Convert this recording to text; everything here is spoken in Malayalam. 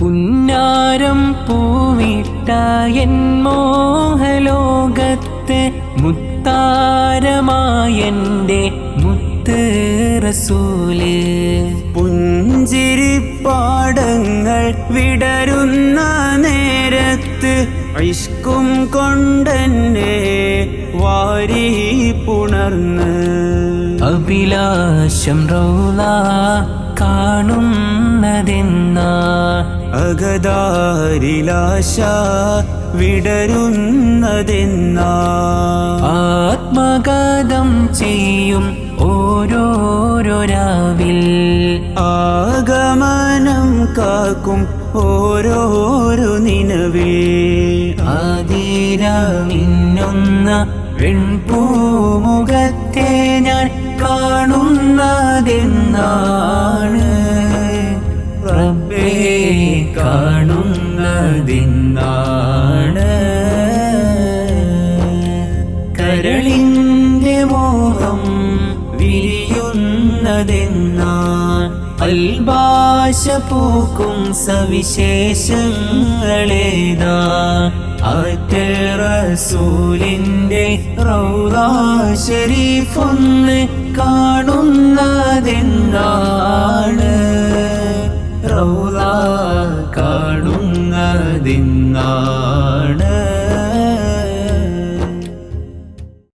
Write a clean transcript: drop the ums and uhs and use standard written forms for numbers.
പുന്നാരം പൂവിട്ട എൻ മോഹലോകത്ത് മുത്താരമായൻ്റെ മുത്ത് റസൂല്. പുഞ്ചിരിപ്പാടങ്ങൾ വിടരുന്ന നേരത്ത് ഇഷ്കും കൊണ്ടെന്നെ വാരി പുണർന്ന് അഭിലാഷം റൗള കാണുന്നതെന്നാ അകതാരിലാശ വിടരുന്നതെന്നാ ആത്മഗതം ചെയ്യും ഓരോരോ രാവിൽ ആഗമനം കാക്കും ഓരോരോ നിലവിൽ ആതിര മിന്നുന്ന പെൺപൂമുഖത്തെ ഞാൻ കാണുന്നതെന്നാണ് റബ്ബേ കാണുന്നതെന്നാണ് കരളിന്റെ മോഹം വിരിയുന്നതെന്നാ അൽബാശ പൂക്കും സവിശേഷങ്ങളേതാ ആറ്റൽ റസൂലിന്റെ റൗള ശരീഫൊന്ന് കാണുന്നതെന്നാണ്